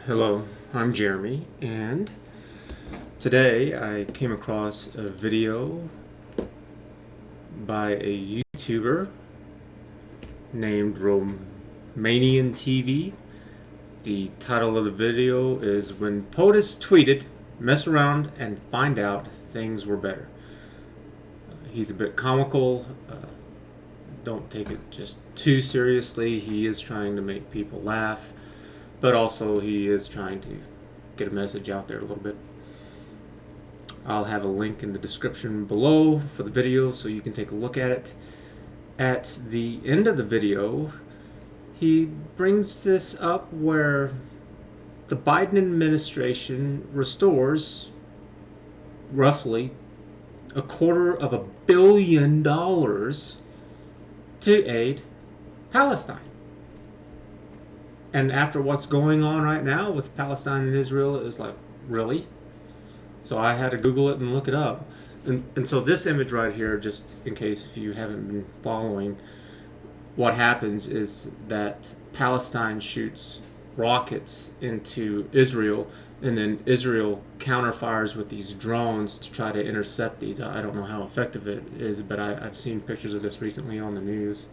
Hello, I'm Jeremy, and today I came across a video by a YouTuber named Romania TVee. The title of the video is When POTUS Tweeted, Mess Around and Find Out Things Were Better. He's a bit comical. Don't take it just too seriously. He is trying to make people laugh, but also he is trying to get a message out there a little bit. I'll have a link in the description below for the video so you can take a look at it. At the end of the video, he brings this up where the Biden administration restores roughly $250 million to aid Palestine. And after what's going on right now with Palestine and Israel, it was like, really? So I had to Google it and look it up. And so this image right here, just in case if you haven't been following, what happens is that Palestine shoots rockets into Israel, and then Israel counterfires with these drones to try to intercept these. I don't know how effective it is, but I've seen pictures of this recently on the news.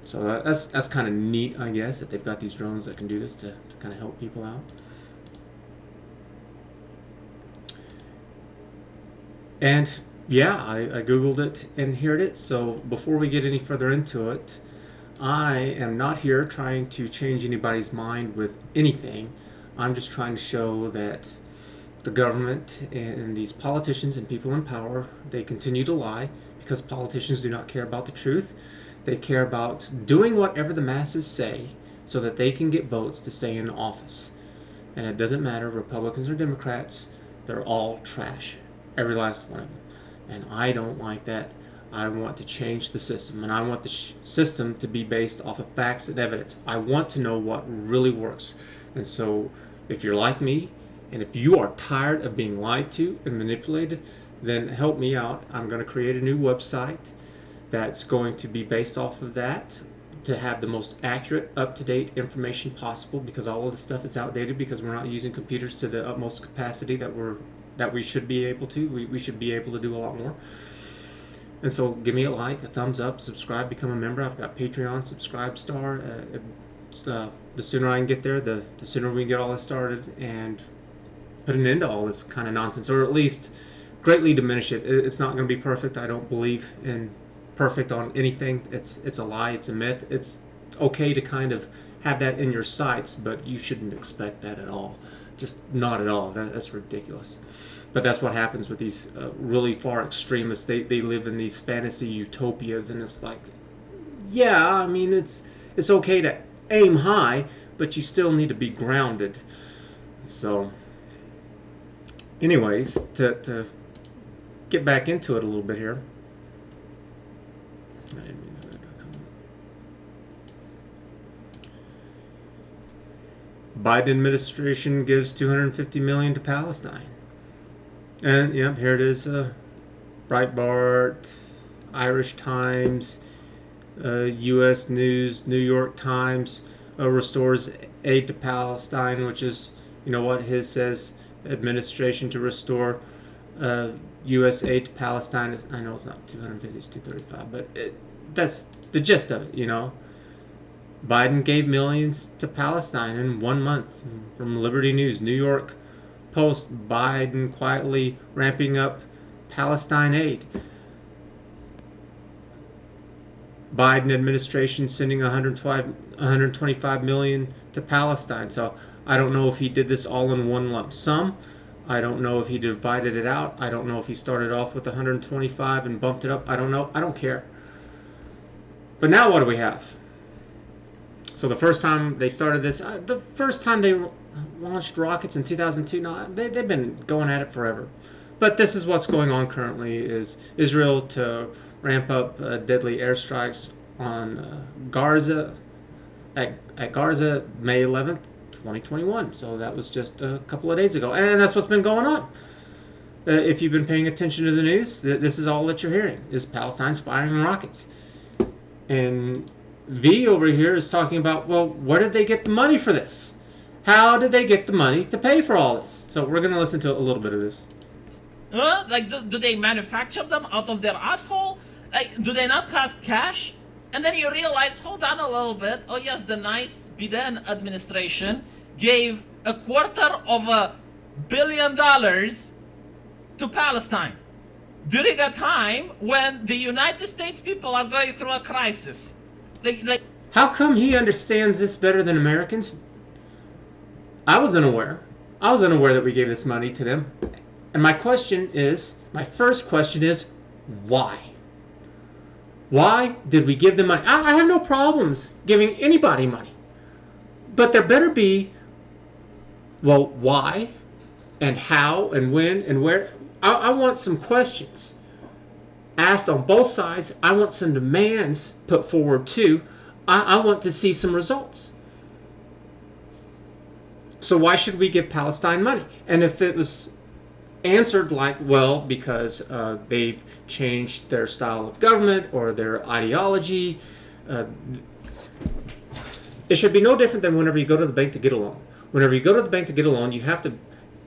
So that's kind of neat, I guess, that they've got these drones that can do this to kind of help people out. And yeah, I Googled it and here it is. So before we get any further into it, I am not here trying to change anybody's mind with anything. I'm just trying to show that the government and these politicians and people in power, they continue to lie because politicians do not care about the truth. They care about doing whatever the masses say so that they can get votes to stay in office. And it doesn't matter, Republicans or Democrats, they're all trash. Every last one of them. And I don't like that. I want to change the system, and I want the system to be based off of facts and evidence. I want to know what really works. And so if you're like me, and if you are tired of being lied to and manipulated, then help me out. I'm going to create a new website that's going to be based off of that, to have the most accurate, up-to-date information possible, because all of this stuff is outdated because we're not using computers to the utmost capacity that we should be able to. We should be able to do a lot more. And so give me a like, a thumbs up, subscribe, become a member. I've got Patreon, Subscribe Star. The sooner I can get there, the sooner we can get all this started and put an end to all this kind of nonsense, or at least greatly diminish it. It's not going to be perfect. I don't believe in perfect on anything. It's a lie. It's a myth. It's okay to kind of have that in your sights, but you shouldn't expect that at all. Just not at all. That's ridiculous. But that's what happens with these really far extremists. They live in these fantasy utopias, and it's like, yeah, I mean, it's okay to aim high, but you still need to be grounded. So, anyways, to get back into it a little bit here. I didn't mean for that to come up. Biden administration gives $250 million to Palestine. And yep, here it is. Breitbart, Irish Times, U.S. News, New York Times restores aid to Palestine, which is, you know what his says, administration to restore U.S. aid to Palestine. I know it's not 250, it's 235, but that's the gist of it, you know. Biden gave millions to Palestine in 1 month. From Liberty News, New York Post, Biden quietly ramping up Palestine aid. Biden administration sending $125 million to Palestine. So I don't know if he did this all in one lump sum. I don't know if he divided it out. I don't know if he started off with 125 and bumped it up. I don't know. I don't care. But now what do we have? So the first time they started this, the first time they launched rockets in 2002. No, they've been going at it forever. But this is what's going on currently, is Israel to ramp up deadly airstrikes on Gaza, at Gaza, May 11th, 2021. So that was just a couple of days ago. And that's what's been going on. If you've been paying attention to the news, this is all that you're hearing, is Palestine's firing rockets. And V over here is talking about, well, where did they get the money for this? How did they get the money to pay for all this? So we're going to listen to a little bit of this. Like, do they manufacture them out of their asshole? Like, do they not cost cash? And then you realize, hold on a little bit. Oh yes, the nice Biden administration gave $250 million to Palestine during a time when the United States people are going through a crisis. How come he understands this better than Americans? I was unaware. I was unaware that we gave this money to them. And my first question is, why? Why did we give them money? I have no problems giving anybody money. But there better be, well, why and how and when and where. I want some questions asked on both sides. I want some demands put forward too. I want to see some results. So why should we give Palestine money? And if it was answered like, well, because they've changed their style of government or their ideology, it should be no different than whenever you go to the bank to get a loan. Whenever you go to the bank to get a loan, you have to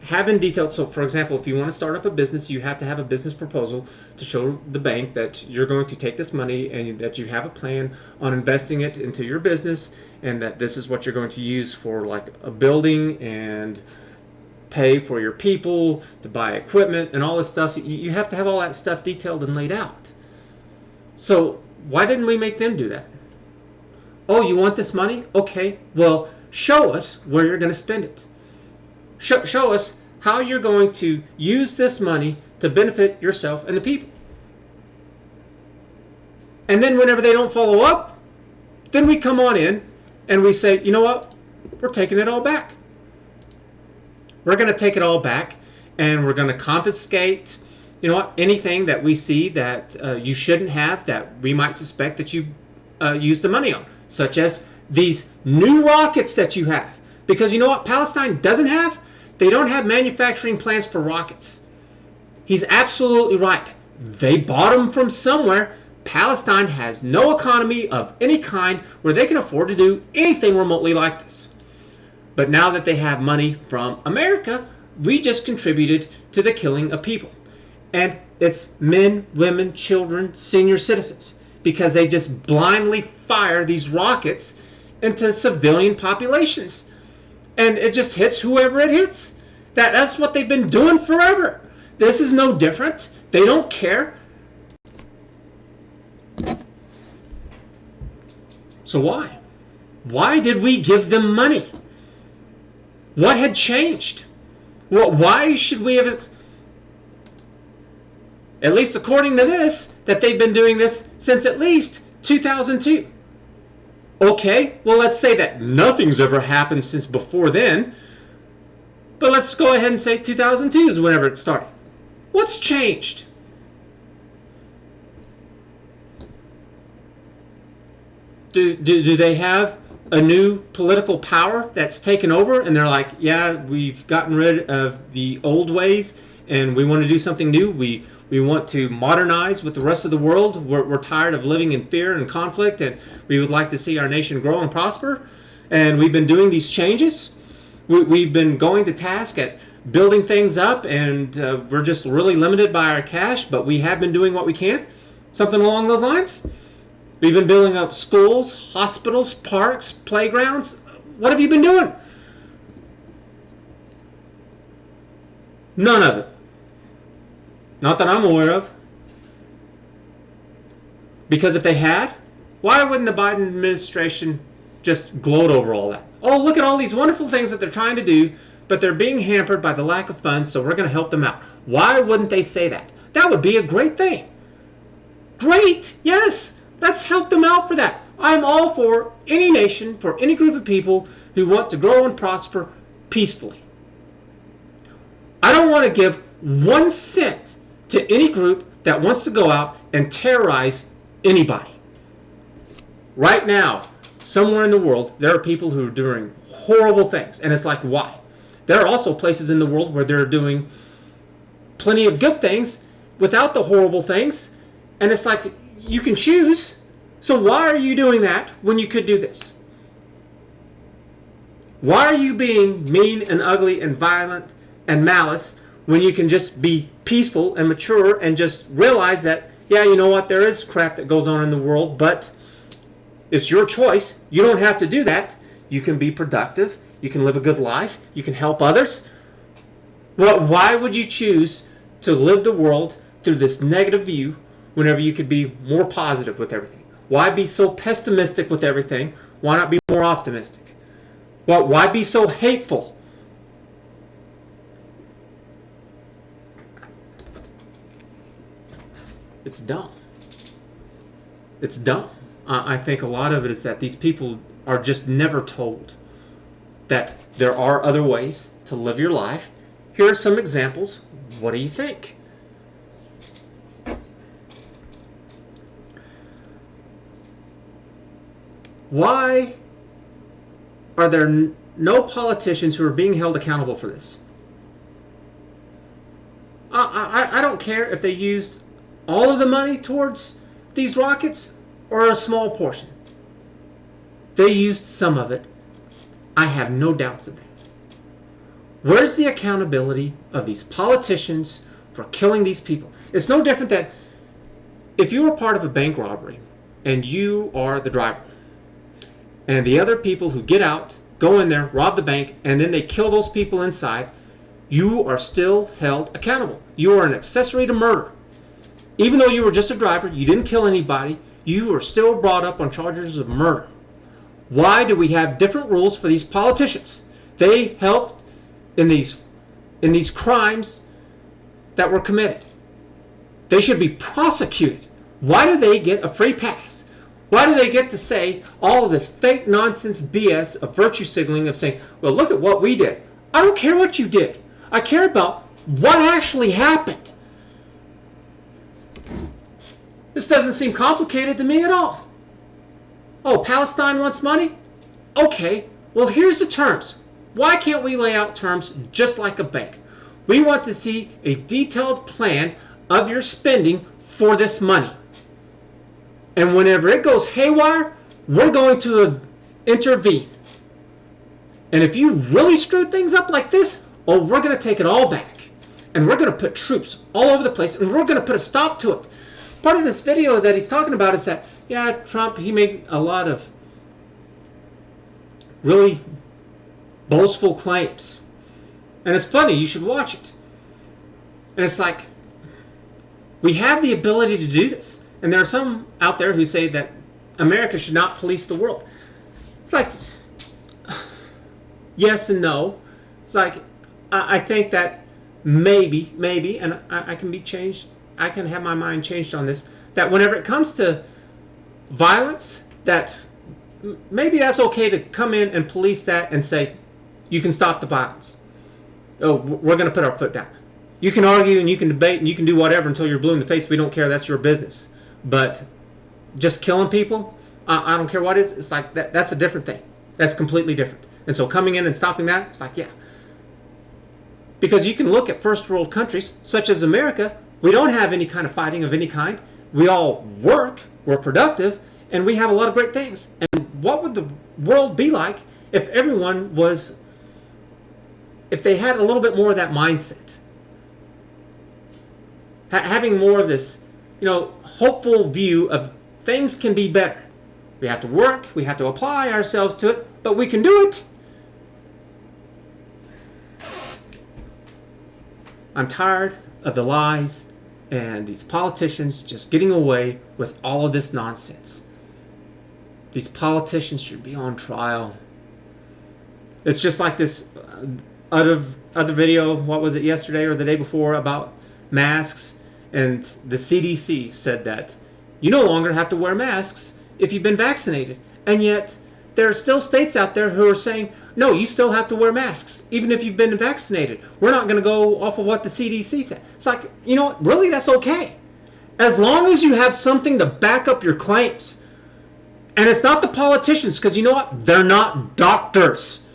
have in detail. So, for example, if you want to start up a business, you have to have a business proposal to show the bank that you're going to take this money and that you have a plan on investing it into your business, and that this is what you're going to use for, like, a building and pay for your people, to buy equipment and all this stuff. You have to have all that stuff detailed and laid out. So why didn't we make them do that? Oh, you want this money? Okay, well, show us where you're going to spend it. Show us how you're going to use this money to benefit yourself and the people. And then whenever they don't follow up, then we come on in and we say, you know what? We're taking it all back. We're going to take it all back, and we're going to confiscate, you know what, anything that we see that you shouldn't have, that we might suspect that you used the money on, such as these new rockets that you have. Because you know what Palestine doesn't have? They don't have manufacturing plants for rockets. He's absolutely right. They bought them from somewhere. Palestine has no economy of any kind where they can afford to do anything remotely like this. But now that they have money from America, we just contributed to the killing of people. And it's men, women, children, senior citizens, because they just blindly fire these rockets into civilian populations. And it just hits whoever it hits. That's what they've been doing forever. This is no different. They don't care. So why? Why did we give them money? What had changed? Well, why should we have, at least according to this, that they've been doing this since at least 2002? Okay, well, let's say that nothing's ever happened since before then, but let's go ahead and say 2002 is whenever it started. What's changed? Do they have a new political power that's taken over, and they're like, yeah, we've gotten rid of the old ways and we want to do something new. We want to modernize with the rest of the world. We're tired of living in fear and conflict, and we would like to see our nation grow and prosper. And we've been doing these changes. We've been going to task at building things up, and we're just really limited by our cash, but we have been doing what we can. Something along those lines. We've been building up schools, hospitals, parks, playgrounds. What have you been doing? None of it. Not that I'm aware of. Because if they had, why wouldn't the Biden administration just gloat over all that? Oh, look at all these wonderful things that they're trying to do, but they're being hampered by the lack of funds, so we're going to help them out. Why wouldn't they say that? That would be a great thing. Great, yes. Let's help them out for that. I'm all for any nation, for any group of people who want to grow and prosper peacefully. I don't want to give 1 cent to any group that wants to go out and terrorize anybody. Right now, somewhere in the world, there are people who are doing horrible things. And it's like, why? There are also places in the world where they're doing plenty of good things without the horrible things. And it's like, you can choose. So why are you doing that when you could do this? Why are you being mean and ugly and violent and malice when you can just be peaceful and mature and just realize that, yeah, you know what, there is crap that goes on in the world, but it's your choice. You don't have to do that. You can be productive. You can live a good life. You can help others. Well, why would you choose to live the world through this negative view whenever you could be more positive with everything? Why be so pessimistic with everything? Why not be more optimistic? Well, why be so hateful? It's dumb. It's dumb. I think a lot of it is that these people are just never told that there are other ways to live your life. Here are some examples. What do you think? Why are there no politicians who are being held accountable for this? I don't care if they used all of the money towards these rockets or a small portion. They used some of it. I have no doubts of that. Where's the accountability of these politicians for killing these people? It's no different than if you were part of a bank robbery and you are the driver, and the other people who get out, go in there, rob the bank, and then they kill those people inside, you are still held accountable. You are an accessory to murder. Even though you were just a driver, you didn't kill anybody, you are still brought up on charges of murder. Why do we have different rules for these politicians? They helped in these crimes that were committed. They should be prosecuted. Why do they get a free pass? Why do they get to say all of this fake nonsense BS of virtue signaling of saying, well, look at what we did. I don't care what you did. I care about what actually happened. This doesn't seem complicated to me at all. Oh, Palestine wants money? Okay, well, here's the terms. Why can't we lay out terms just like a bank? We want to see a detailed plan of your spending for this money. And whenever it goes haywire, we're going to intervene. And if you really screw things up like this, oh, we're going to take it all back. And we're going to put troops all over the place, and we're going to put a stop to it. Part of this video that he's talking about is that, yeah, Trump, he made a lot of really boastful claims. And it's funny, you should watch it. And it's like, we have the ability to do this. And there are some out there who say that America should not police the world. It's like, yes and no. It's like, I think that maybe, and I can be changed, I can have my mind changed on this, that whenever it comes to violence, that maybe that's okay to come in and police that and say, you can stop the violence. Oh, we're going to put our foot down. You can argue and you can debate and you can do whatever until you're blue in the face. We don't care. That's your business. But just killing people, I don't care what it is. It's like that's a different thing. That's completely different. And so coming in and stopping that, it's like, yeah. Because you can look at first world countries such as America. We don't have any kind of fighting of any kind. We all work, we're productive, and we have a lot of great things. And what would the world be like if everyone was, if they had a little bit more of that mindset? Having more of this, hopeful view of things can be better. We have to work, we have to apply ourselves to it, but we can do it. I'm tired of the lies and these politicians just getting away with all of this nonsense. These politicians should be on trial. It's just like this other video, what was it, yesterday or the day before, about masks, and the CDC said that you no longer have to wear masks if you've been vaccinated. And yet there are still states out there who are saying, no, you still have to wear masks, even if you've been vaccinated. We're not going to go off of what the CDC said. It's like, really, that's okay. As long as you have something to back up your claims. And it's not the politicians, because you know what? They're not doctors.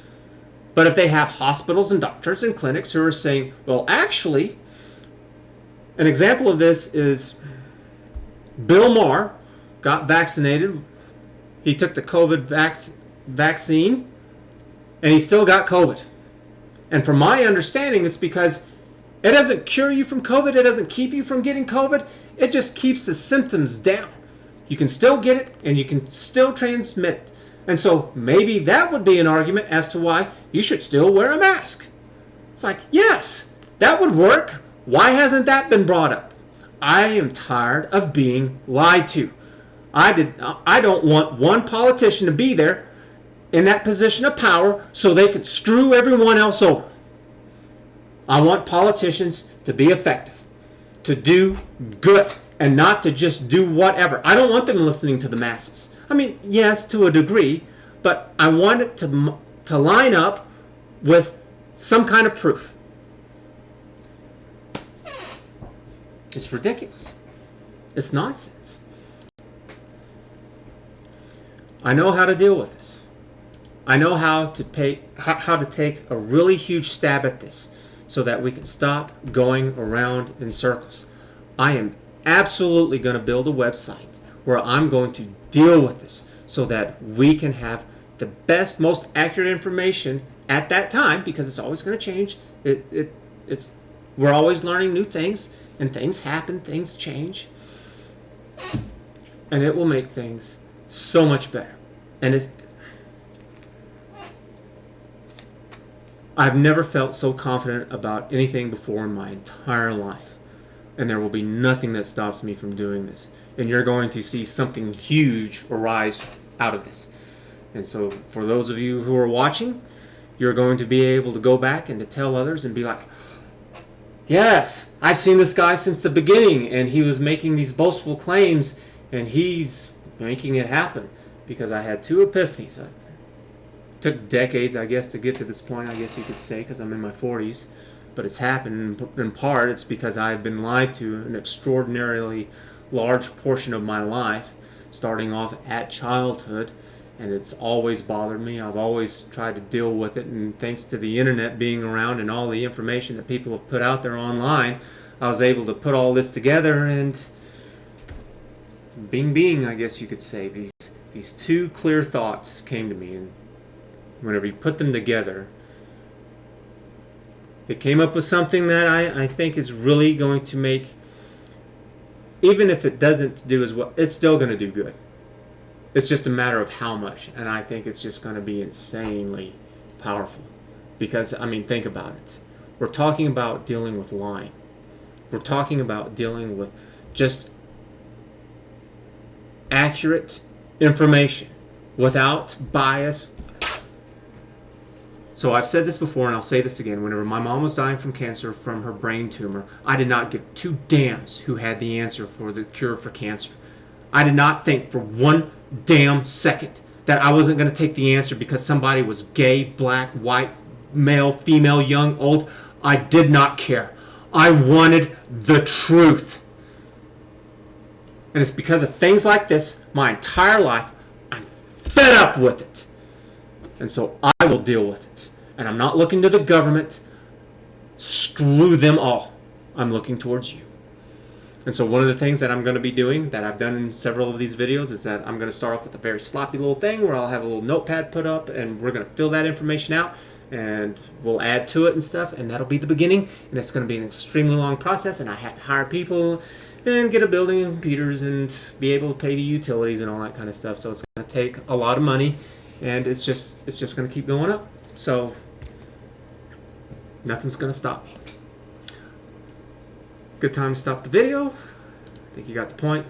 But if they have hospitals and doctors and clinics who are saying, well, actually, an example of this is Bill Maher got vaccinated. He took the COVID vaccine, and he still got COVID. And from my understanding, it's because it doesn't cure you from COVID. It doesn't keep you from getting COVID. It just keeps the symptoms down. You can still get it, and you can still transmit it. And so maybe that would be an argument as to why you should still wear a mask. It's like, yes, that would work. Why hasn't that been brought up? I am tired of being lied to. I don't want one politician to be there in that position of power so they could screw everyone else over. I want politicians to be effective, to do good, and not to just do whatever. I don't want them listening to the masses. I mean, yes, to a degree, but I want it to line up with some kind of proof. It's ridiculous. It's nonsense. I know how to deal with this. I know how to take a really huge stab at this so that we can stop going around in circles. I am absolutely going to build a website where I'm going to deal with this so that we can have the best, most accurate information at that time, because it's always going to change. We're always learning new things, and things happen, things change, and it will make things so much better. And I've never felt so confident about anything before in my entire life, and there will be nothing that stops me from doing this. And you're going to see something huge arise out of this. And so for those of you who are watching, you're going to be able to go back and to tell others and be like, yes, I've seen this guy since the beginning, and he was making these boastful claims, and he's making it happen. Because I had two epiphanies. It took decades, I guess, to get to this point, I guess you could say, because I'm in my 40s. But it's happened in part. It's because I've been lied to an extraordinarily large portion of my life, starting off at childhood, and it's always bothered me. I've always tried to deal with it, and thanks to the internet being around and all the information that people have put out there online, I was able to put all this together, and bing, I guess you could say, these two clear thoughts came to me, and whenever you put them together, it came up with something that I think is really going to make, even if it doesn't do as well, it's still going to do good. It's just a matter of how much, and I think it's just going to be insanely powerful. Because, I mean, think about it. We're talking about dealing with lying. We're talking about dealing with just accurate information without bias. So I've said this before, and I'll say this again. Whenever my mom was dying from cancer from her brain tumor, I did not give two damns who had the answer for the cure for cancer. I did not think for one damn second that I wasn't going to take the answer because somebody was gay, black, white, male, female, young, old. I did not care. I wanted the truth. And it's because of things like this, my entire life, I'm fed up with it. And so I will deal with it. And I'm not looking to the government. Screw them all. I'm looking towards you. And so one of the things that I'm going to be doing, that I've done in several of these videos, is that I'm going to start off with a very sloppy little thing where I'll have a little notepad put up, and we're going to fill that information out, and we'll add to it and stuff, and that'll be the beginning. And it's going to be an extremely long process, and I have to hire people and get a building and computers and be able to pay the utilities and all that kind of stuff. So it's going to take a lot of money, and it's just going to keep going up. So nothing's going to stop me. Good time to stop the video. I think you got the point.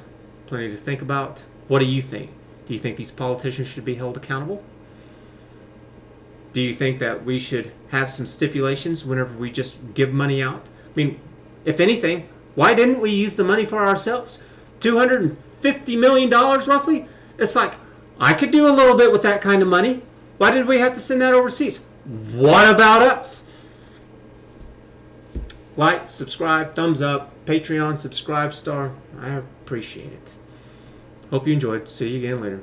Plenty to think about. What do you think? Do you think these politicians should be held accountable? Do you think that we should have some stipulations whenever we just give money out? I mean, if anything, why didn't we use the money for ourselves? $250 million roughly? It's like, I could do a little bit with that kind of money. Why did we have to send that overseas? What about us? Like, subscribe, thumbs up, Patreon, subscribe star. I appreciate it. Hope you enjoyed. See you again later.